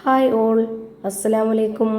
Hi all, അസ്സലാമലൈക്കും.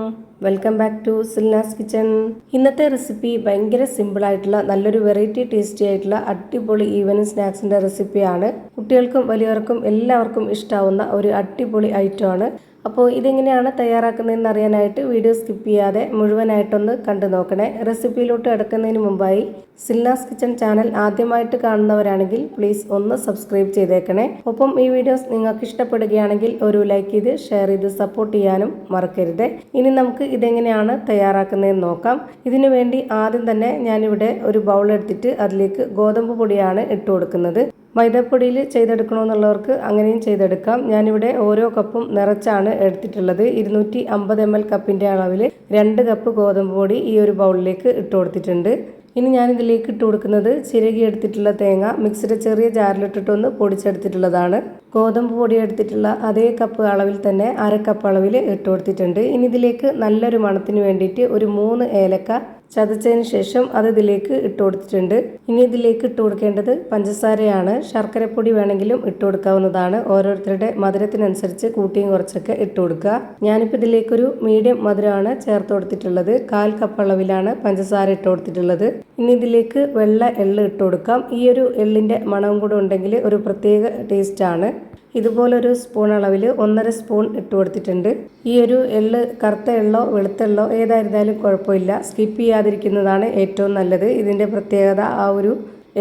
Welcome back to Silnas kitchen. ഇന്നത്തെ recipe ഭയങ്കര സിമ്പിളായിട്ടുള്ള നല്ലൊരു വെറൈറ്റി ടേസ്റ്റി ആയിട്ടുള്ള അടിപൊളി ഈവനിങ് സ്നാക്സിൻ്റെ റെസിപ്പിയാണ്. കുട്ടികൾക്കും വലിയവർക്കും എല്ലാവർക്കും ഇഷ്ടാവുന്ന ഒരു അടിപൊളി ഐറ്റമാണ്. അപ്പോൾ ഇതെങ്ങനെയാണ് തയ്യാറാക്കുന്നതെന്ന് അറിയാനായിട്ട് വീഡിയോ സ്കിപ്പ് ചെയ്യാതെ മുഴുവനായിട്ടൊന്ന് കണ്ടു നോക്കണേ. റെസിപ്പിയിലോട്ട് കിടക്കുന്നതിന് മുമ്പായി സിൽനാസ് കിച്ചൺ ചാനൽ ആദ്യമായിട്ട് കാണുന്നവരാണെങ്കിൽ പ്ലീസ് ഒന്ന് സബ്സ്ക്രൈബ് ചെയ്തേക്കണേ. ഒപ്പം ഈ വീഡിയോസ് നിങ്ങൾക്ക് ഇഷ്ടപ്പെടുകയാണെങ്കിൽ ഒരു ലൈക്ക് ചെയ്ത് ഷെയർ ചെയ്ത് സപ്പോർട്ട് ചെയ്യാനും മറക്കരുത്. ഇനി നമുക്ക് ഇതെങ്ങനെയാണ് തയ്യാറാക്കുന്നതെന്ന് നോക്കാം. ഇതിനു വേണ്ടി ആദ്യം തന്നെ ഞാനിവിടെ ഒരു ബൗൾ എടുത്തിട്ട് അതിലേക്ക് ഗോതമ്പ് പൊടിയാണ് ഇട്ട് കൊടുക്കുന്നത്. മൈദപ്പൊടിയിൽ ചെയ്തെടുക്കണമെന്നുള്ളവർക്ക് അങ്ങനെയും ചെയ്തെടുക്കാം. ഞാനിവിടെ ഓരോ കപ്പും നിറച്ചാണ് എടുത്തിട്ടുള്ളത്. 250 ml കപ്പിൻ്റെ അളവിൽ 2 കപ്പ് ഗോതമ്പ് പൊടി ഈ ഒരു ബൗളിലേക്ക് ഇട്ട് കൊടുത്തിട്ടുണ്ട്. ഇനി ഞാനിതിലേക്ക് ഇട്ട് കൊടുക്കുന്നത് ചിരകി എടുത്തിട്ടുള്ള തേങ്ങ മിക്സിയുടെ ചെറിയ ജാറിലിട്ടിട്ടൊന്ന് പൊടിച്ചെടുത്തിട്ടുള്ളതാണ്. ഗോതമ്പ് പൊടി എടുത്തിട്ടുള്ള അതേ കപ്പ് അളവിൽ തന്നെ 1/2 കപ്പ് അളവിൽ ഇട്ട് കൊടുത്തിട്ടുണ്ട്. ഇനി ഇതിലേക്ക് നല്ലൊരു മണത്തിന് വേണ്ടിയിട്ട് ഒരു 3 ഏലക്ക ചതച്ചതിന് ശേഷം അത് ഇതിലേക്ക് ഇട്ട് കൊടുത്തിട്ടുണ്ട്. ഇനി ഇതിലേക്ക് ഇട്ട് കൊടുക്കേണ്ടത് പഞ്ചസാരയാണ്. ശർക്കരപ്പൊടി വേണമെങ്കിലും ഇട്ട് കൊടുക്കാവുന്നതാണ്. ഓരോരുത്തരുടെ മധുരത്തിനനുസരിച്ച് കൂട്ടിയും കുറച്ചൊക്കെ ഇട്ട് കൊടുക്കുക. ഞാനിപ്പോൾ ഇതിലേക്കൊരു മീഡിയം മധുരമാണ് ചേർത്ത് കൊടുത്തിട്ടുള്ളത്. 1/4 കപ്പ് അളവിലാണ് പഞ്ചസാര ഇട്ട് കൊടുത്തിട്ടുള്ളത്. ഇനി ഇതിലേക്ക് വെള്ള എള്ള് ഇട്ട് കൊടുക്കാം. ഈ ഒരു എള്ളിൻ്റെ മണവും കൂടെ ഉണ്ടെങ്കിൽ ഒരു പ്രത്യേക ടേസ്റ്റാണ്. ഇതുപോലൊരു സ്പൂൺ അളവിൽ 1.5 സ്പൂൺ ഇട്ട് കൊടുത്തിട്ടുണ്ട്. ഈ ഒരു എള്ള് കറുത്ത എള്ളോ വെളുത്ത എള്ളോ ഏതായിരുന്നാലും കുഴപ്പമില്ല, സ്കിപ്പ് ചെയ്യാതിരിക്കുന്നതാണ് ഏറ്റവും നല്ലത്. ഇതിൻ്റെ പ്രത്യേകത ആ ഒരു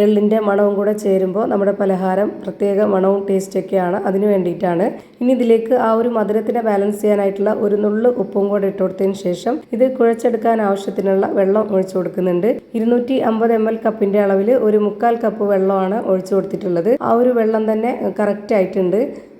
എള്ളിൻ്റെ മണവും കൂടെ ചേരുമ്പോൾ നമ്മുടെ പലഹാരം പ്രത്യേക മണവും ടേസ്റ്റൊക്കെയാണ്, അതിന് വേണ്ടിയിട്ടാണ്. ഇനി ഇതിലേക്ക് ആ ഒരു മധുരത്തിനെ ബാലൻസ് ചെയ്യാനായിട്ടുള്ള ഒരു നുള്ളു ഉപ്പും കൂടെ ഇട്ട് കൊടുത്തതിന് ശേഷം ഇത് കുഴച്ചെടുക്കാൻ ആവശ്യത്തിനുള്ള വെള്ളം ഒഴിച്ചു കൊടുക്കുന്നുണ്ട്. 250 ml കപ്പിൻ്റെ അളവിൽ ഒരു 1/4 കപ്പ് വെള്ളമാണ് ഒഴിച്ചു കൊടുത്തിട്ടുള്ളത്. ആ ഒരു വെള്ളം തന്നെ കറക്റ്റ് ആയിട്ടുണ്ട്.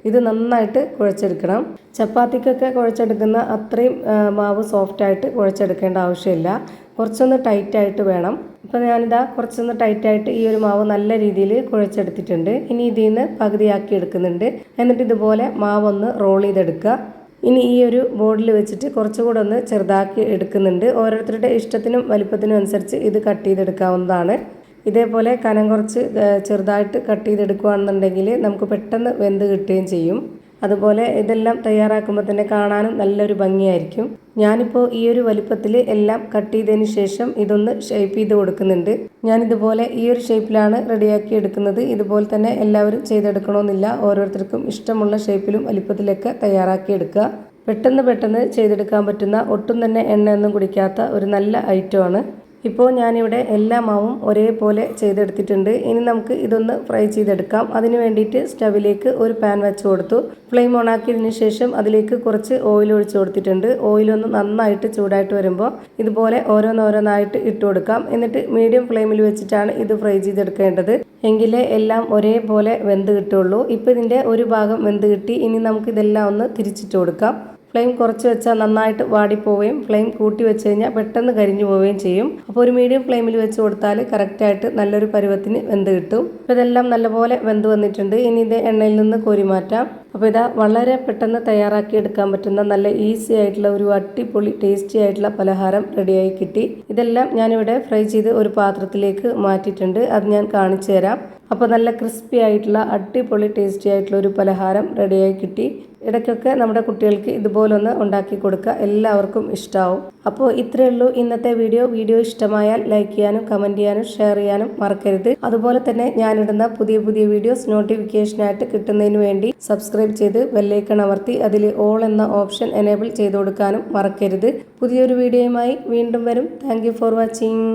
ഇത് നന്നായിട്ട് കുഴച്ചെടുക്കണം. ചപ്പാത്തിക്കൊക്കെ കുഴച്ചെടുക്കുന്ന അത്രയും മാവ് സോഫ്റ്റായിട്ട് കുഴച്ചെടുക്കേണ്ട ആവശ്യമില്ല. കുറച്ചൊന്ന് ടൈറ്റായിട്ട് വേണം. അപ്പോൾ ഞാനിതാ കുറച്ചൊന്ന് ടൈറ്റായിട്ട് ഈ ഒരു മാവ് നല്ല രീതിയിൽ കുഴച്ചെടുത്തിട്ടുണ്ട്. ഇനി ഇതിൽ നിന്ന് പകുതിയാക്കി എടുക്കുന്നുണ്ട്. എന്നിട്ട് ഇതുപോലെ മാവൊന്ന് റോൾ ചെയ്തെടുക്കുക. ഇനി ഈ ഒരു ബോർഡിൽ വെച്ചിട്ട് കുറച്ചുകൂടെ ഒന്ന് ചെറുതാക്കി എടുക്കുന്നുണ്ട്. ഓരോരുത്തരുടെ ഇഷ്ടത്തിനും വലിപ്പത്തിനും അനുസരിച്ച് ഇത് കട്ട് ചെയ്തെടുക്കാവുന്നതാണ്. ഇതേപോലെ കനം കുറച്ച് ചെറുതായിട്ട് കട്ട് ചെയ്തെടുക്കുകയാണെന്നുണ്ടെങ്കിൽ നമുക്ക് പെട്ടെന്ന് വെന്ത് കിട്ടുകയും ചെയ്യും. അതുപോലെ ഇതെല്ലാം തയ്യാറാക്കുമ്പോൾ തന്നെ കാണാനും നല്ലൊരു ഭംഗിയായിരിക്കും. ഞാനിപ്പോൾ ഈ ഒരു വലിപ്പത്തിൽ എല്ലാം കട്ട് ചെയ്തതിന് ശേഷം ഇതൊന്ന് ഷേപ്പ് ചെയ്ത് കൊടുക്കുന്നുണ്ട്. ഞാനിതുപോലെ ഈ ഒരു ഷേപ്പിലാണ് റെഡിയാക്കി എടുക്കുന്നത്. ഇതുപോലെ തന്നെ എല്ലാവരും ചെയ്തെടുക്കണമെന്നില്ല. ഓരോരുത്തർക്കും ഇഷ്ടമുള്ള ഷേപ്പിലും വലിപ്പത്തിലൊക്കെ തയ്യാറാക്കി എടുക്കുക. പെട്ടെന്ന് ചെയ്തെടുക്കാൻ പറ്റുന്ന, ഒട്ടും തന്നെ എണ്ണയൊന്നും കുടിക്കാത്ത ഒരു നല്ല ഐറ്റമാണ്. ഇപ്പോൾ ഞാനിവിടെ എല്ലാ മാവും ഒരേപോലെ ചെയ്തെടുത്തിട്ടുണ്ട്. ഇനി നമുക്ക് ഇതൊന്ന് ഫ്രൈ ചെയ്തെടുക്കാം. അതിന് വേണ്ടിയിട്ട് സ്റ്റവിലേക്ക് ഒരു പാൻ വെച്ച് കൊടുത്തു. ഫ്ലെയിം ഓൺ ആക്കിയതിന് ശേഷം അതിലേക്ക് കുറച്ച് ഓയിൽ ഒഴിച്ച് കൊടുത്തിട്ടുണ്ട്. ഓയിലൊന്ന് നന്നായിട്ട് ചൂടായിട്ട് വരുമ്പോൾ ഇതുപോലെ ഓരോന്നോരോന്നായിട്ട് ഇട്ട് കൊടുക്കാം. എന്നിട്ട് മീഡിയം ഫ്ലെയിമിൽ വെച്ചിട്ടാണ് ഇത് ഫ്രൈ ചെയ്തെടുക്കേണ്ടത്. എങ്കിലേ എല്ലാം ഒരേപോലെ വെന്ത് കിട്ടുള്ളൂ. ഇപ്പോൾ ഇതിൻ്റെ ഒരു ഭാഗം വെന്ത് കിട്ടി. ഇനി നമുക്ക് ഇതെല്ലാം ഒന്ന് തിരിച്ചിട്ട് കൊടുക്കാം. ഫ്ലെയിം കുറച്ച് വെച്ചാൽ നന്നായിട്ട് വാടിപ്പോവുകയും ഫ്ലെയിം കൂട്ടി വെച്ച് കഴിഞ്ഞാൽ പെട്ടെന്ന് കരിഞ്ഞു പോവുകയും ചെയ്യും. അപ്പോൾ ഒരു മീഡിയം ഫ്ലെയിമിൽ വെച്ച് കൊടുത്താൽ കറക്റ്റായിട്ട് നല്ലൊരു പരുവത്തിന് വെന്ത് കിട്ടും. അപ്പോൾ ഇതെല്ലാം നല്ലപോലെ വെന്ത് വന്നിട്ടുണ്ട്. ഇനി ഇത് എണ്ണയിൽ നിന്ന് കോരി മാറ്റാം. അപ്പോൾ ഇതാ വളരെ പെട്ടെന്ന് തയ്യാറാക്കി എടുക്കാൻ പറ്റുന്ന നല്ല ഈസി ആയിട്ടുള്ള ഒരു അടിപൊളി ടേസ്റ്റി ആയിട്ടുള്ള പലഹാരം റെഡിയായി കിട്ടി. ഇതെല്ലാം ഞാനിവിടെ ഫ്രൈ ചെയ്ത് ഒരു പാത്രത്തിലേക്ക് മാറ്റിയിട്ടുണ്ട്. അത് ഞാൻ കാണിച്ചു തരാം. അപ്പോൾ നല്ല ക്രിസ്പി ആയിട്ടുള്ള അടിപൊളി ടേസ്റ്റി ആയിട്ടുള്ള ഒരു പലഹാരം റെഡിയായി കിട്ടി. ഇടയ്ക്കൊക്കെ നമ്മുടെ കുട്ടികൾക്ക് ഇതുപോലൊന്ന് ഉണ്ടാക്കി കൊടുക്കുക, എല്ലാവർക്കും ഇഷ്ടമാവും. അപ്പോൾ ഇത്രയേ ഉള്ളൂ ഇന്നത്തെ വീഡിയോ ഇഷ്ടമായാൽ ലൈക്ക് ചെയ്യാനും കമൻറ്റ് ചെയ്യാനും ഷെയർ ചെയ്യാനും മറക്കരുത്. അതുപോലെ തന്നെ ഞാനിടുന്ന പുതിയ വീഡിയോസ് നോട്ടിഫിക്കേഷനായിട്ട് കിട്ടുന്നതിന് വേണ്ടി സബ്സ്ക്രൈബ് ചെയ്ത് ബെല്ലൈക്കൺ അമർത്തി അതിൽ ഓൾ എന്ന ഓപ്ഷൻ എനേബിൾ ചെയ്ത് കൊടുക്കാനും മറക്കരുത്. പുതിയൊരു വീഡിയോയുമായി വീണ്ടും വരും. Thank you for watching.